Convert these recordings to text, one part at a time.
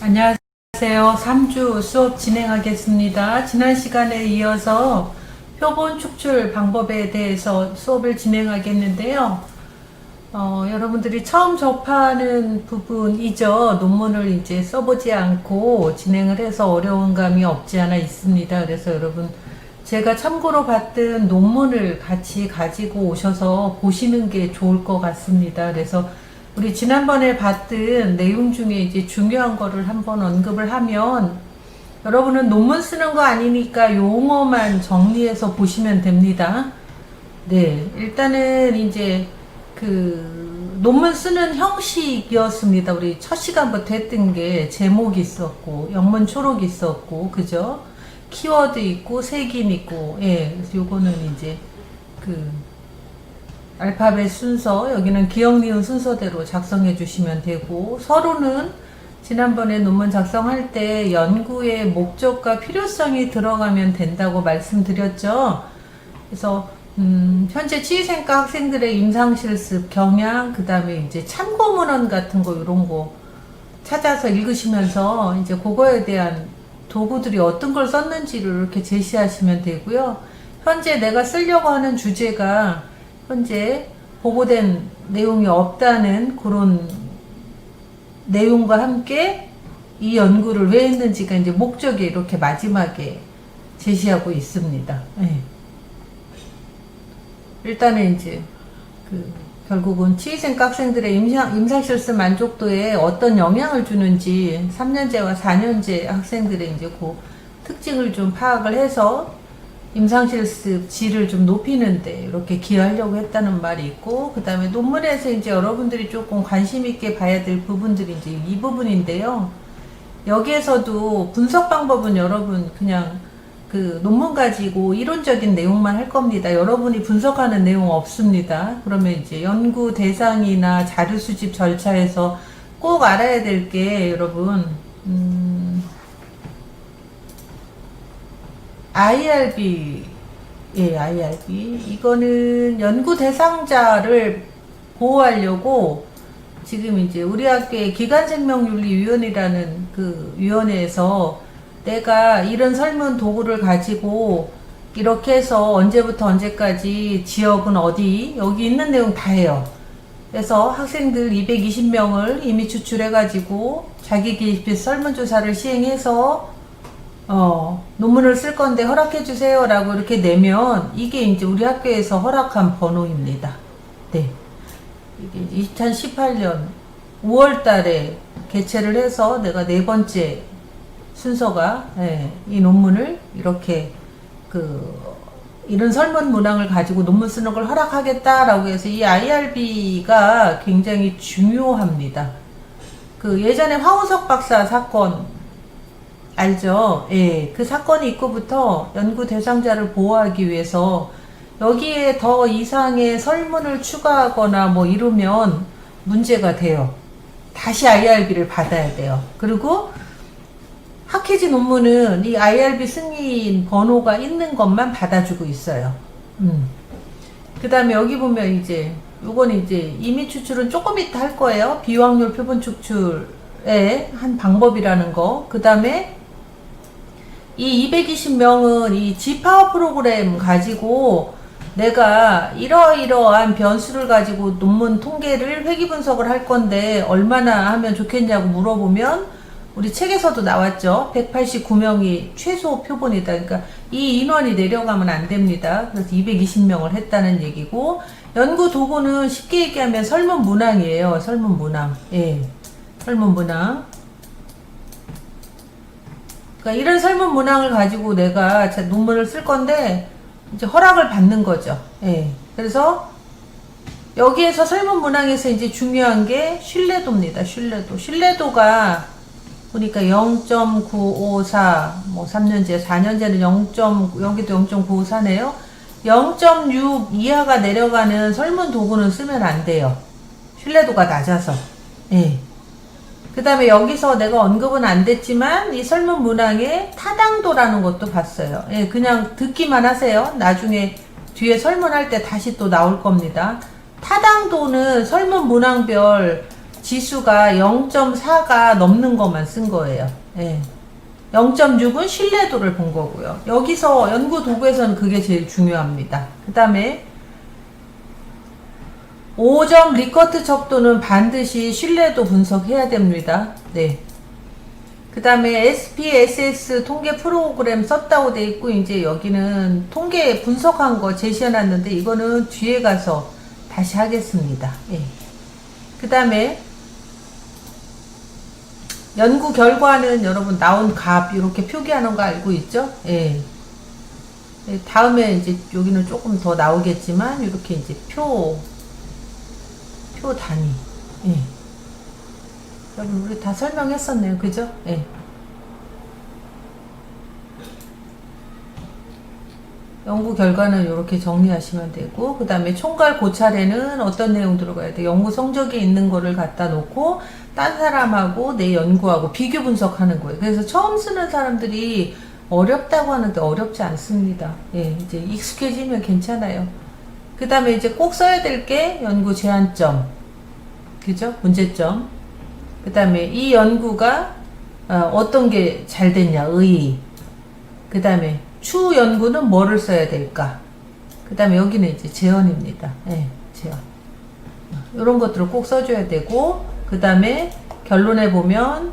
안녕하세요. 3주 수업 진행하겠습니다. 지난 시간에 이어서 표본 축출 방법에 대해서 수업을 진행하겠는데요. 여러분들이 처음 접하는 부분이죠. 논문을 이제 써보지 않고 진행을 해서 어려운 감이 없지 않아 있습니다. 그래서 여러분, 제가 참고로 봤던 논문을 같이 가지고 오셔서 보시는 게 좋을 것 같습니다. 그래서 우리 지난번에 봤던 내용 중에 이제 중요한 거를 한번 언급을 하면, 여러분은 논문 쓰는 거 아니니까 용어만 정리해서 보시면 됩니다. 네, 일단은 이제 논문 쓰는 형식이었습니다. 우리 첫 시간부터 했던 게 제목이 있었고, 영문 초록이 있었고, 그죠? 키워드 있고, 색임 있고, 예, 그래서 요거는 이제 알파벳 순서, 여기는 기억, 니은 순서대로 작성해 주시면 되고, 서로는 지난번에 논문 작성할 때 연구의 목적과 필요성이 들어가면 된다고 말씀드렸죠. 그래서 현재 취위생과 학생들의 임상실습, 경향, 그 다음에 이제 참고문헌 같은 거, 이런 거 찾아서 읽으시면서 이제 그거에 대한 도구들이 어떤 걸 썼는지를 이렇게 제시하시면 되고요. 현재 내가 쓰려고 하는 주제가 현재 보고된 내용이 없다는 그런 내용과 함께 이 연구를 왜 했는지가 이제 목적에 이렇게 마지막에 제시하고 있습니다. 네. 일단은 이제 결국은 취위생 학생들의 임상실습 만족도에 어떤 영향을 주는지 3년제와 4년제 학생들의 이제 그 특징을 좀 파악을 해서 임상실습 질을 좀 높이는데 이렇게 기여하려고 했다는 말이 있고, 그 다음에 논문에서 이제 여러분들이 조금 관심 있게 봐야 될 부분들이 이제 이 부분인데요. 여기에서도 분석 방법은 여러분 그냥 논문 가지고 이론적인 내용만 할 겁니다. 여러분이 분석하는 내용 없습니다. 그러면 이제 연구 대상이나 자료 수집 절차에서 꼭 알아야 될 게 여러분, IRB, 예, IRB. 이거는 연구 대상자를 보호하려고 지금 이제 우리 학교의 기관생명윤리위원회라는 위원회에서 내가 이런 설문 도구를 가지고 이렇게 해서 언제부터 언제까지 지역은 어디, 여기 있는 내용 다 해요. 그래서 학생들 220명을 이미 추출해가지고 자기 개입 설문조사를 시행해서 논문을 쓸 건데 허락해 주세요 라고 이렇게 내면 이게 이제 우리 학교에서 허락한 번호입니다. 네. 이게 2018년 5월 달에 개최를 해서 내가 네 번째 순서가, 이 논문을 이렇게 이런 설문 문항을 가지고 논문 쓰는 걸 허락하겠다라고 해서 이 IRB가 굉장히 중요합니다. 예전에 황우석 박사 사건 알죠? 예, 그 사건이 있고부터 연구 대상자를 보호하기 위해서 여기에 더 이상의 설문을 추가하거나 뭐 이러면 문제가 돼요. 다시 IRB를 받아야 돼요. 그리고 학회지 논문은 이 IRB 승인 번호가 있는 것만 받아주고 있어요. 그 다음에 여기 보면 이제 요건 이제 이미 추출은 조금 이따 할 거예요. 비확률 표본 축출의 한 방법이라는 거. 그 다음에 이 220명은 이 G파워 프로그램 가지고 내가 이러이러한 변수를 가지고 논문 통계를 회귀 분석을 할 건데 얼마나 하면 좋겠냐고 물어보면 우리 책에서도 나왔죠. 189명이 최소 표본이다. 그러니까 이 인원이 내려가면 안 됩니다. 그래서 220명을 했다는 얘기고, 연구 도구는 쉽게 얘기하면 설문 문항이에요. 설문 문항. 예. 설문 문항. 그러니까 이런 설문 문항을 가지고 내가 논문을 쓸 건데 이제 허락을 받는 거죠. 예. 그래서 여기에서 설문 문항에서 이제 중요한 게 신뢰도입니다. 신뢰도가 보니까 0.954, 뭐 3년제, 4년제는 0.여기도 0.954네요. 0.6 이하가 내려가는 설문 도구는 쓰면 안 돼요. 신뢰도가 낮아서. 예. 그 다음에 여기서 내가 언급은 안 됐지만 이 설문 문항에 타당도라는 것도 봤어요. 예, 그냥 듣기만 하세요. 나중에 뒤에 설문할 때 다시 또 나올 겁니다. 타당도는 설문 문항별 지수가 0.4가 넘는 것만 쓴 거예요. 예. 0.6은 신뢰도를 본 거고요. 여기서 연구 도구에서는 그게 제일 중요합니다. 그 다음에 5점 리커트 척도는 반드시 신뢰도 분석해야 됩니다. 네. 그 다음에 SPSS 통계 프로그램 썼다고 돼 있고, 이제 여기는 통계 분석한 거 제시해놨는데, 이거는 뒤에 가서 다시 하겠습니다. 예. 그 다음에 연구 결과는 여러분 나온 값 이렇게 표기하는 거 알고 있죠? 예. 예, 다음에 이제 여기는 조금 더 나오겠지만, 이렇게 이제 표 단위. 예. 여러분, 우리 다 설명했었네요. 그죠? 예. 연구 결과는 이렇게 정리하시면 되고, 그 다음에 총괄 고찰에는 어떤 내용 들어가야 돼? 연구 성적에 있는 거를 갖다 놓고, 딴 사람하고 내 연구하고 비교 분석하는 거예요. 그래서 처음 쓰는 사람들이 어렵다고 하는데 어렵지 않습니다. 예, 이제 익숙해지면 괜찮아요. 그 다음에 이제 꼭 써야 될 게 연구 제한점. 그죠? 문제점. 그 다음에 이 연구가 어떤 게 잘 됐냐, 의의. 그 다음에 추후 연구는 뭐를 써야 될까. 그 다음에 여기는 이제 제언입니다. 예, 제언. 이런 것들을 꼭 써줘야 되고, 그 다음에 결론에 보면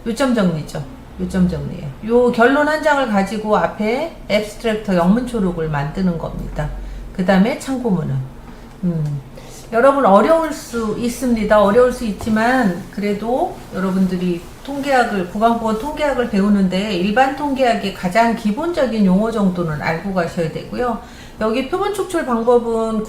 요점 정리죠. 요점 정리예요. 요 결론 한 장을 가지고 앞에 앱스트랙터 영문 초록을 만드는 겁니다. 그 다음에 참고문은. 여러분 어려울 수 있습니다. 어려울 수 있지만 그래도 여러분들이 통계학을, 국왕보건 통계학을 배우는데 일반 통계학의 가장 기본적인 용어 정도는 알고 가셔야 되고요. 여기 표본 축출 방법은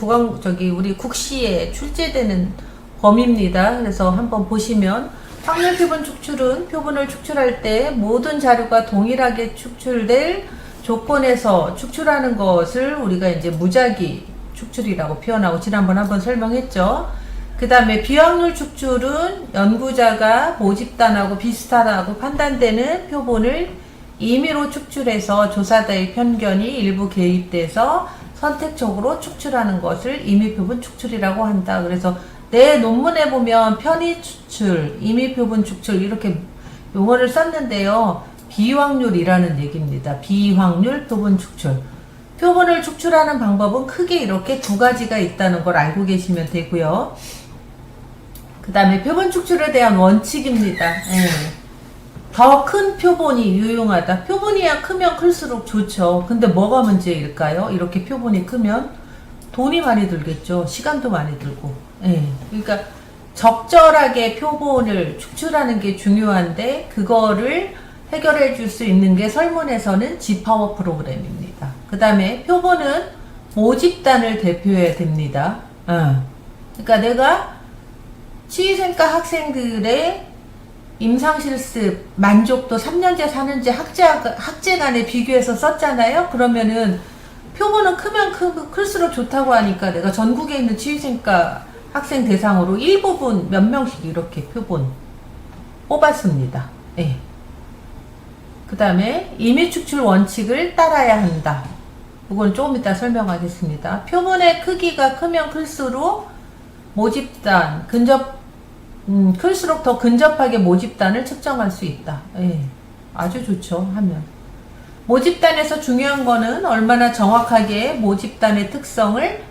우리 국시에 출제되는 범위입니다. 그래서 한번 보시면 확률 표본 축출은 표본을 축출할 때 모든 자료가 동일하게 축출될 조건에서 축출하는 것을 우리가 이제 무작위 축출이라고 표현하고 지난번 한번 설명했죠. 그 다음에 비확률 축출은 연구자가 모집단하고 비슷하다고 판단되는 표본을 임의로 축출해서 조사자의 편견이 일부 개입돼서 선택적으로 축출하는 것을 임의 표본 축출이라고 한다. 그래서 내 논문에 보면 편의 추출, 임의 표본 축출 이렇게 용어를 썼는데요. 비확률이라는 얘기입니다. 비확률 표본 축출. 표본을 축출하는 방법은 크게 이렇게 두 가지가 있다는 걸 알고 계시면 되고요. 그 다음에 표본 축출에 대한 원칙입니다. 더 큰 표본이 유용하다. 표본이야 크면 클수록 좋죠. 근데 뭐가 문제일까요? 이렇게 표본이 크면 돈이 많이 들겠죠. 시간도 많이 들고. 그러니까 적절하게 표본을 축출하는 게 중요한데 그거를 해결해 줄 수 있는 게 설문에서는 G파워 프로그램입니다. 그 다음에 표본은 모집단을 대표해야 됩니다. 그러니까 내가 치위생과 학생들의 임상실습 만족도 3년제 4년제 학제 간에 비교해서 썼잖아요. 그러면은 표본은 크면 클수록 좋다고 하니까 내가 전국에 있는 치위생과 학생 대상으로 일부분 몇 명씩 이렇게 표본 뽑았습니다. 그 다음에 임의 축출 원칙을 따라야 한다. 이건 조금 이따 설명하겠습니다. 표본의 크기가 크면 클수록 모집단, 클수록 더 근접하게 모집단을 측정할 수 있다. 아주 좋죠, 하면. 모집단에서 중요한 거는 얼마나 정확하게 모집단의 특성을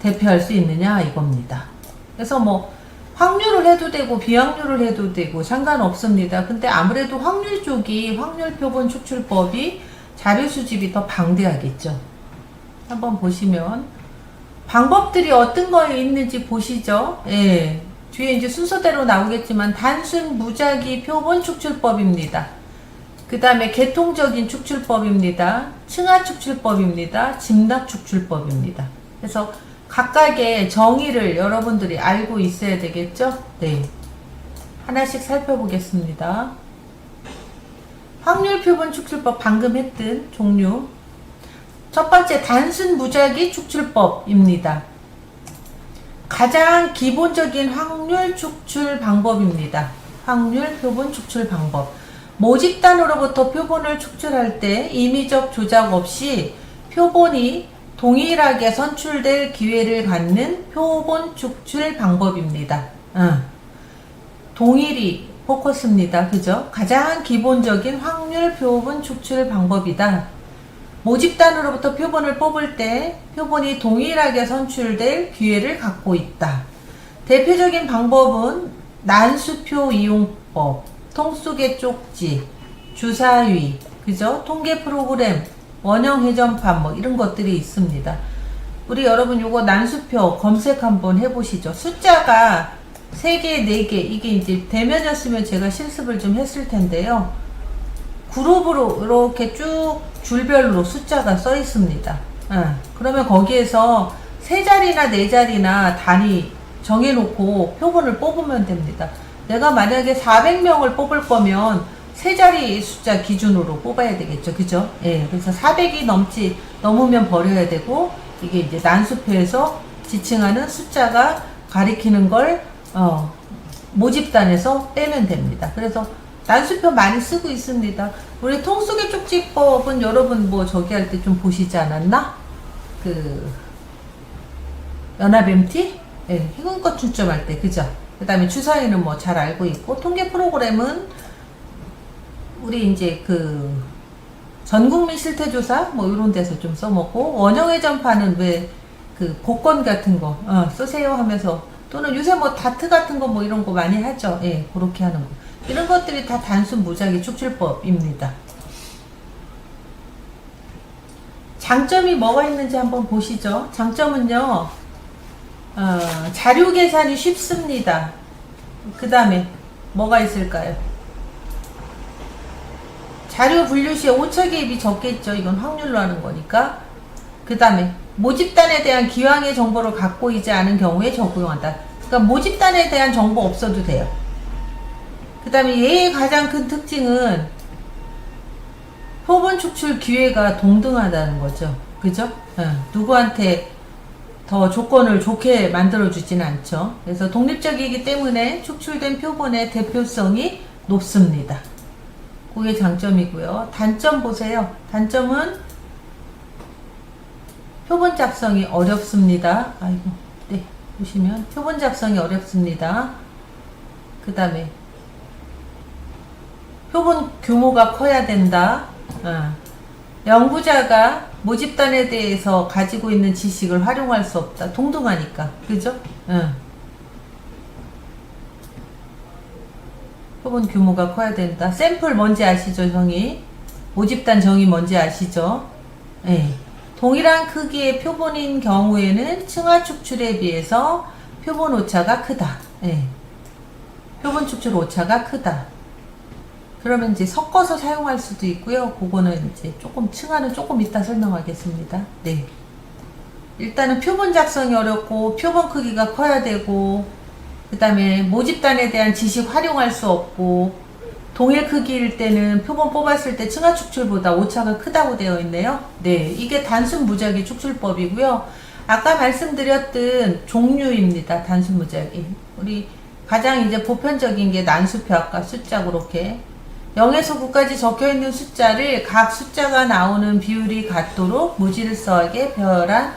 대표할 수 있느냐 이겁니다. 그래서 뭐 확률을 해도 되고 비확률을 해도 되고 상관없습니다. 근데 아무래도 확률 쪽이 확률 표본 축출법이 자료 수집이 더 방대하겠죠. 한번 보시면 방법들이 어떤 거에 있는지 보시죠. 뒤에 이제 순서대로 나오겠지만 단순 무작위 표본 축출법입니다. 그 다음에 계통적인 축출법입니다. 층하 축출법입니다. 짐락 축출법입니다. 그래서 각각의 정의를 여러분들이 알고 있어야 되겠죠? 하나씩 살펴보겠습니다. 확률 표본 축출법 방금 했던 종류. 첫 번째 단순 무작위 축출법입니다. 가장 기본적인 확률 축출 방법입니다. 확률 표본 축출 방법. 모집단으로부터 표본을 축출할 때 임의적 조작 없이 표본이 동일하게 선출될 기회를 갖는 표본 축출 방법입니다. 동일이 포커스입니다. 그죠? 가장 기본적인 확률 표본 축출 방법이다. 모집단으로부터 표본을 뽑을 때 표본이 동일하게 선출될 기회를 갖고 있다. 대표적인 방법은 난수표 이용법, 통속의 쪽지, 주사위, 그죠? 통계 프로그램, 원형 회전판 뭐 이런 것들이 있습니다. 우리 여러분 요거 난수표 검색 한번 해보시죠. 숫자가 3개, 4개, 이게 이제 대면이었으면 제가 실습을 좀 했을 텐데요. 그룹으로 이렇게 쭉 줄별로 숫자가 써 있습니다. 그러면 거기에서 3자리나 4자리나 단위 정해놓고 표본을 뽑으면 됩니다. 내가 만약에 400명을 뽑을 거면 3자리 숫자 기준으로 뽑아야 되겠죠. 그죠? 예. 그래서 400이 넘으면 버려야 되고, 이게 이제 난수표에서 지칭하는 숫자가 가리키는 걸, 모집단에서 빼면 됩니다. 그래서 난수표 많이 쓰고 있습니다. 우리 통속의 쪽지법은 여러분 뭐 저기 할 때 좀 보시지 않았나? 연합 MT? 예, 희근껏 출점할 때, 그죠? 그 다음에 주사위는 뭐 잘 알고 있고, 통계 프로그램은 우리 이제 전국민 실태조사 뭐 이런 데서 좀 써먹고, 원형의 전파는 왜 복권 같은 거 쓰세요 하면서, 또는 요새 뭐 다트 같은 거 뭐 이런 거 많이 하죠. 예, 그렇게 하는 거. 이런 것들이 다 단순 무작위 축출법입니다. 장점이 뭐가 있는지 한번 보시죠. 장점은요, 자료 계산이 쉽습니다. 그 다음에 뭐가 있을까요? 자료 분류 시에 오차 개입이 적겠죠. 이건 확률로 하는 거니까. 그 다음에 모집단에 대한 기왕의 정보를 갖고 있지 않은 경우에 적용한다. 그러니까 모집단에 대한 정보 없어도 돼요. 그 다음에 얘의 가장 큰 특징은 표본 축출 기회가 동등하다는 거죠. 그죠? 누구한테 더 조건을 좋게 만들어주지는 않죠. 그래서 독립적이기 때문에 축출된 표본의 대표성이 높습니다. 그게 장점이고요. 단점 보세요. 단점은 표본 작성이 어렵습니다. 아이고, 네, 보시면 표본 작성이 어렵습니다. 그 다음에 표본 규모가 커야 된다. 연구자가 모집단에 대해서 가지고 있는 지식을 활용할 수 없다. 동등하니까. 그죠? 표본 규모가 커야 된다. 샘플 뭔지 아시죠, 형이? 모집단 정의 뭔지 아시죠? 예. 동일한 크기의 표본인 경우에는 층화 축출에 비해서 표본 오차가 크다. 예. 표본 축출 오차가 크다. 그러면 이제 섞어서 사용할 수도 있고요. 그거는 이제 층화는 조금 이따 설명하겠습니다. 네. 일단은 표본 작성이 어렵고, 표본 크기가 커야 되고, 그 다음에 모집단에 대한 지식 활용할 수 없고, 동일 크기일 때는 표본 뽑았을 때 층화 축출보다 오차가 크다고 되어 있네요. 네. 이게 단순 무작위 축출법이고요. 아까 말씀드렸던 종류입니다. 단순 무작위. 우리 가장 이제 보편적인 게 난수표, 아까 숫자 그렇게 0에서 9까지 적혀있는 숫자를 각 숫자가 나오는 비율이 같도록 무질서하게 배열한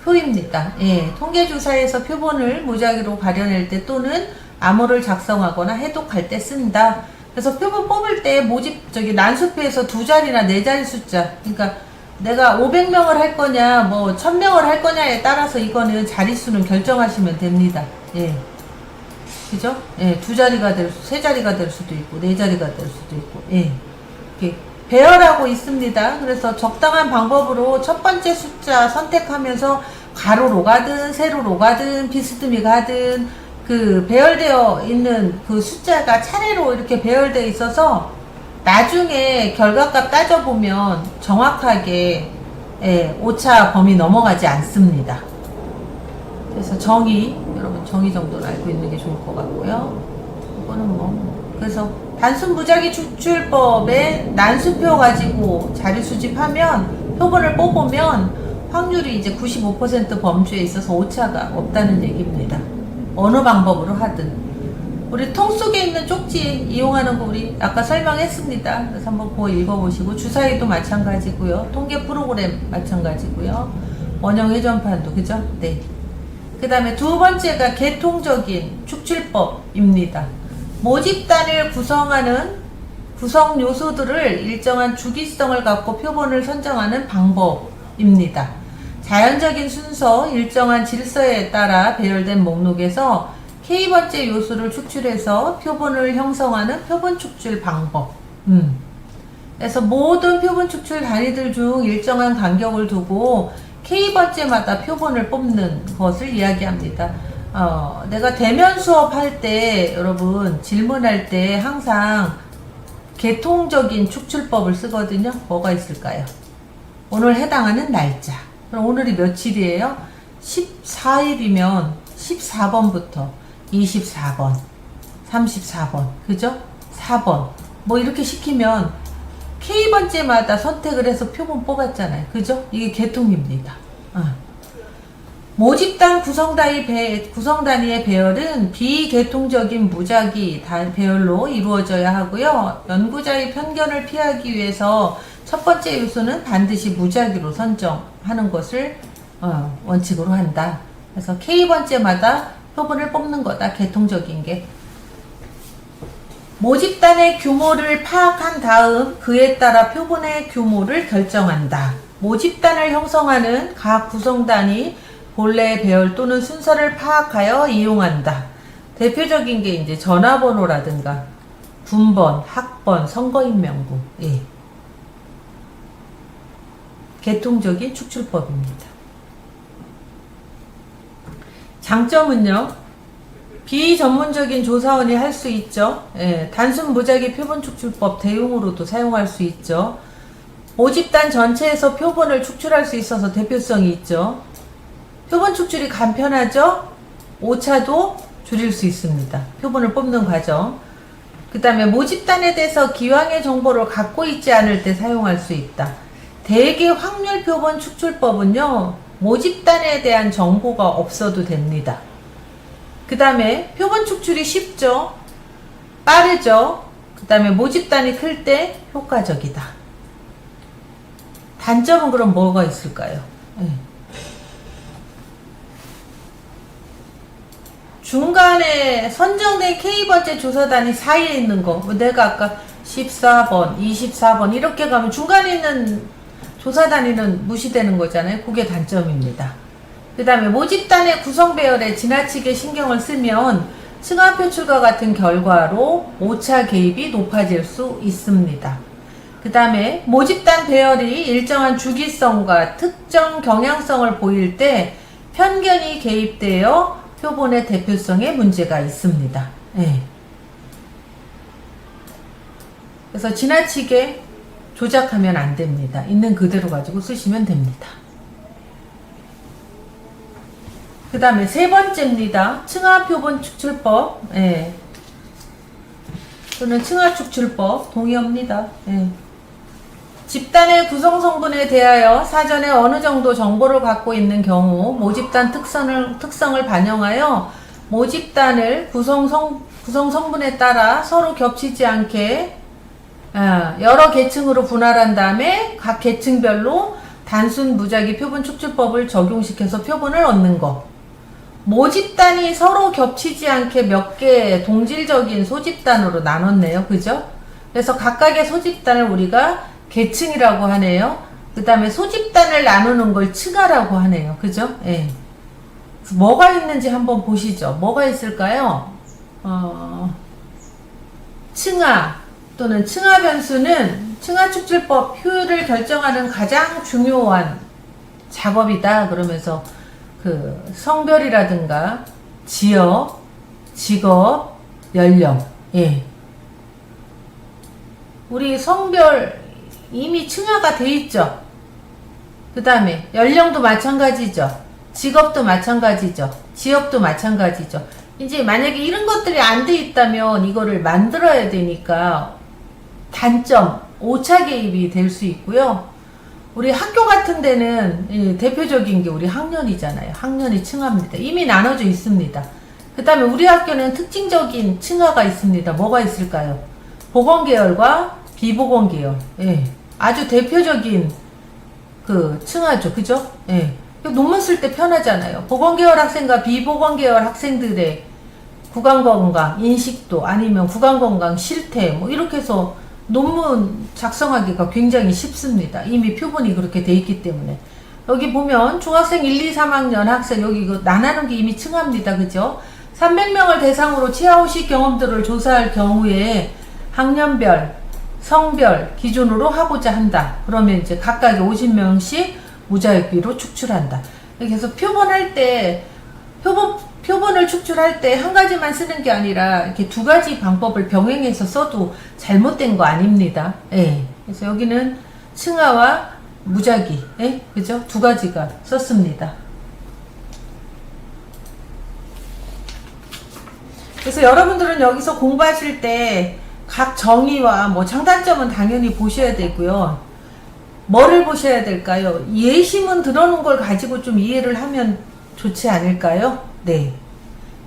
표입니다. 예, 통계조사에서 표본을 무작위로 가려낼 때 또는 암호를 작성하거나 해독할 때 쓴다. 그래서 표본 뽑을 때 난수표에서 2자리나 4자리 숫자, 그러니까 내가 500명을 할 거냐 뭐 1000명을 할 거냐에 따라서 이거는 자릿수는 결정하시면 됩니다. 예. 그죠? 예, 2자리가 될 3자리가 될 수도 있고 4자리가 될 수도 있고, 예. 이렇게 배열하고 있습니다. 그래서 적당한 방법으로 첫 번째 숫자 선택하면서 가로로 가든 세로로 가든 비스듬히 가든 배열되어 있는 그 숫자가 차례로 이렇게 배열되어 있어서 나중에 결과값 따져보면 정확하게, 예, 오차 범위 넘어가지 않습니다. 그래서 여러분 정의 정도는 알고 있는 게 좋을 것 같고요. 이거는 그래서 단순 무작위 축출법에 난수표 가지고 자료 수집하면 표본을 뽑으면 확률이 이제 95% 범주에 있어서 오차가 없다는 얘기입니다. 어느 방법으로 하든. 우리 통 속에 있는 쪽지 이용하는 거 우리 아까 설명했습니다. 그래서 한번 그거 읽어보시고, 주사위도 마찬가지고요. 통계 프로그램 마찬가지고요. 원형 회전판도, 그죠? 네. 그 다음에 두 번째가 계통적인 축출법입니다. 모집단을 구성하는 구성 요소들을 일정한 주기성을 갖고 표본을 선정하는 방법입니다. 자연적인 순서, 일정한 질서에 따라 배열된 목록에서 K번째 요소를 축출해서 표본을 형성하는 표본 축출 방법. 그래서 모든 표본 축출 단위들 중 일정한 간격을 두고 K번째마다 표본을 뽑는 것을 이야기합니다. 내가 대면 수업할 때 여러분 질문할 때 항상 계통적인 축출법을 쓰거든요. 뭐가 있을까요? 오늘 해당하는 날짜. 그럼 오늘이 며칠이에요? 14일이면 14번부터 24번, 34번, 그죠? 4번. 뭐 이렇게 시키면 K번째마다 선택을 해서 표본 뽑았잖아요. 그죠? 이게 계통입니다. 모집단 구성단위의 배열은 비계통적인 무작위 배열로 이루어져야 하고요. 연구자의 편견을 피하기 위해서 첫 번째 요소는 반드시 무작위로 선정하는 것을 원칙으로 한다. 그래서 K번째마다 표본을 뽑는 거다. 계통적인 게. 모집단의 규모를 파악한 다음 그에 따라 표본의 규모를 결정한다. 모집단을 형성하는 각 구성단이 본래의 배열 또는 순서를 파악하여 이용한다. 대표적인 게 이제 전화번호라든가 군번, 학번, 선거인명부. 예. 계통적인 축출법입니다. 장점은요. 비전문적인 조사원이 할 수 있죠. 예, 단순 무작위 표본 축출법 대용으로도 사용할 수 있죠. 모집단 전체에서 표본을 축출할 수 있어서 대표성이 있죠. 표본 축출이 간편하죠. 오차도 줄일 수 있습니다. 표본을 뽑는 과정. 그 다음에 모집단에 대해서 기왕의 정보를 갖고 있지 않을 때 사용할 수 있다. 대개 확률 표본 축출법은요. 모집단에 대한 정보가 없어도 됩니다. 그 다음에 표본 축출이 쉽죠. 빠르죠. 그 다음에 모집단이 클 때 효과적이다. 단점은 그럼 뭐가 있을까요? 중간에 선정된 K번째 조사단이 사이에 있는 거. 내가 아까 14번, 24번 이렇게 가면 중간에 있는 조사 단위는 무시되는 거잖아요. 그게 단점입니다. 그 다음에 모집단의 구성 배열에 지나치게 신경을 쓰면 층화 표출과 같은 결과로 오차 개입이 높아질 수 있습니다. 그 다음에 모집단 배열이 일정한 주기성과 특정 경향성을 보일 때 편견이 개입되어 표본의 대표성에 문제가 있습니다. 네. 그래서 지나치게 조작하면 안 됩니다. 있는 그대로 가지고 쓰시면 됩니다. 그 다음에 세 번째입니다. 층화표본 축출법. 예. 또는 층화축출법 동의합니다. 예. 집단의 구성 성분에 대하여 사전에 어느 정도 정보를 갖고 있는 경우 모집단 특성을 반영하여 모집단을 구성 성분에 따라 서로 겹치지 않게 여러 계층으로 분할한 다음에 각 계층별로 단순 무작위 표본 축출법을 적용시켜서 표본을 얻는 것. 모집단이 서로 겹치지 않게 몇 개 동질적인 소집단으로 나눴네요. 그죠? 그래서 각각의 소집단을 우리가 계층이라고 하네요. 그 다음에 소집단을 나누는 걸 층화라고 하네요. 그죠? 예. 뭐가 있는지 한번 보시죠. 뭐가 있을까요? 층화 또는 층화 변수는 층화 축출법 효율을 결정하는 가장 중요한 작업이다. 그러면서 그 성별이라든가 지역, 직업, 연령. 예. 우리 성별 이미 층화가 돼 있죠. 그 다음에 연령도 마찬가지죠. 직업도 마찬가지죠. 지역도 마찬가지죠. 이제 만약에 이런 것들이 안 돼 있다면 이거를 만들어야 되니까 단점, 오차 개입이 될 수 있고요. 우리 학교 같은 데는 대표적인 게 우리 학년이잖아요. 학년이 층화입니다. 이미 나눠져 있습니다. 그 다음에 우리 학교는 특징적인 층화가 있습니다. 뭐가 있을까요? 보건계열과 비보건계열. 예. 아주 대표적인 그 층화죠. 그죠? 예. 논문 쓸 때 편하잖아요. 보건계열 학생과 비보건계열 학생들의 구강건강, 인식도 아니면 구강건강 실태 뭐 이렇게 해서 논문 작성하기가 굉장히 쉽습니다. 이미 표본이 그렇게 돼 있기 때문에. 여기 보면 중학생 1, 2, 3학년 학생 여기 이거 나누는 게 이미 층합니다. 그죠? 300명을 대상으로 치아후식 경험들을 조사할 경우에 학년별, 성별 기준으로 하고자 한다. 그러면 이제 각각의 50명씩 무자익비로 축출한다. 그래서 표본할 때 표본을 축출할 때 한 가지만 쓰는 게 아니라 이렇게 두 가지 방법을 병행해서 써도 잘못된 거 아닙니다. 예. 그래서 여기는 층하와 무작위, 예? 그죠? 두 가지가 썼습니다. 그래서 여러분들은 여기서 공부하실 때 각 정의와 뭐 장단점은 당연히 보셔야 되고요. 뭐를 보셔야 될까요? 예시문 들어놓은 걸 가지고 좀 이해를 하면 좋지 않을까요? 네.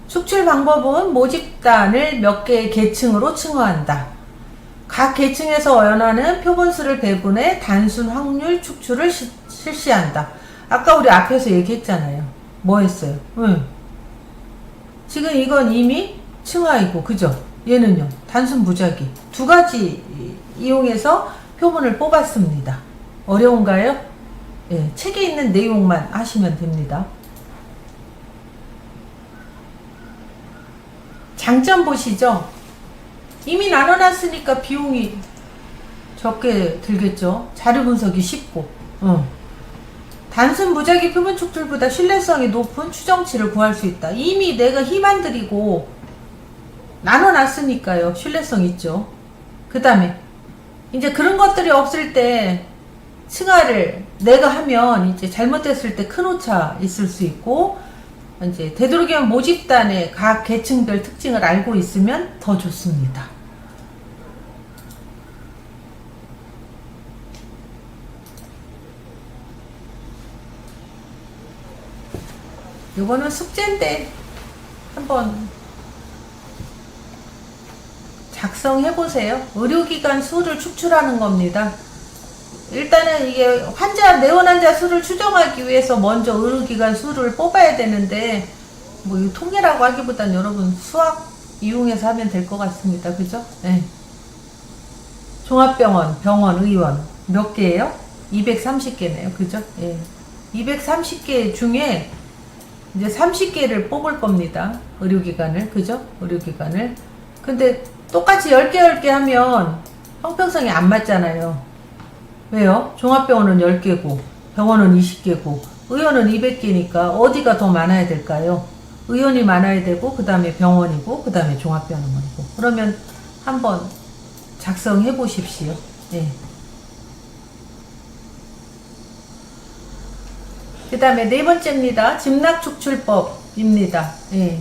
축출 방법은 모집단을 몇 개의 계층으로 층화한다. 각 계층에서 원하는 표본수를 배분해 단순 확률 축출을 실시한다. 아까 우리 앞에서 얘기했잖아요. 뭐 했어요? 지금 이건 이미 층화이고, 그죠? 얘는요, 단순 무작위. 두 가지 이용해서 표본을 뽑았습니다. 어려운가요? 예, 책에 있는 내용만 하시면 됩니다. 장점 보시죠. 이미 나눠놨으니까 비용이 적게 들겠죠. 자료 분석이 쉽고, 단순 무작위 표본 축출보다 신뢰성이 높은 추정치를 구할 수 있다. 이미 내가 힘 안 들이고 나눠놨으니까요. 신뢰성 있죠. 그 다음에 이제 그런 것들이 없을 때 층화를 내가 하면 이제 잘못됐을 때 큰 오차 있을 수 있고, 이제 되도록이면 모집단의 각 계층별 특징을 알고 있으면 더 좋습니다. 이거는 숙제인데 한번 작성해보세요. 의료기관 수를 축출하는 겁니다. 일단은 이게 내원 환자 수를 추정하기 위해서 먼저 의료기관 수를 뽑아야 되는데, 뭐 이 통계라고 하기보단 여러분 수학 이용해서 하면 될 것 같습니다. 그죠? 네. 종합병원, 병원, 의원 몇 개예요? 230개네요. 그죠? 예. 230개 중에 이제 30개를 뽑을 겁니다. 의료기관을. 그죠? 의료기관을. 근데 똑같이 10개 하면 형평성이 안 맞잖아요. 왜요? 종합병원은 10개고 병원은 20개고 의원은 200개니까 어디가 더 많아야 될까요? 의원이 많아야 되고, 그 다음에 병원이고, 그 다음에 종합병원이고. 그러면 한번 작성해 보십시오. 네. 그 다음에 네 번째입니다. 집락축출법입니다. 네.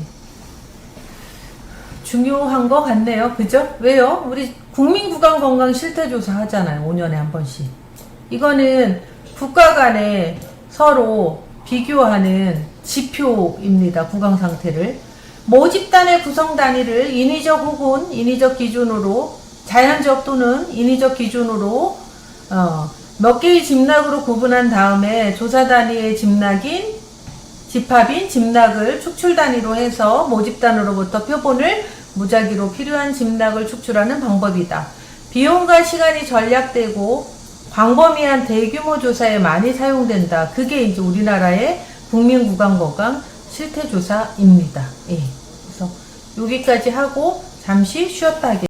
중요한 거 같네요. 그죠? 왜요? 우리 국민구강건강 실태조사 하잖아요. 5년에 한 번씩. 이거는 국가 간에 서로 비교하는 지표입니다. 구강상태를. 모집단의 구성 단위를 인위적 혹은 인위적 기준으로, 자연적 또는 인위적 기준으로 몇 개의 집락으로 구분한 다음에 조사 단위의 집합인 집락을 축출 단위로 해서 모집단으로부터 표본을 무작위로 필요한 집락을 축출하는 방법이다. 비용과 시간이 절약되고 광범위한 대규모 조사에 많이 사용된다. 그게 이제 우리나라의 국민구강건강 실태조사입니다. 예. 그래서 여기까지 하고 잠시 쉬었다 하겠습니다.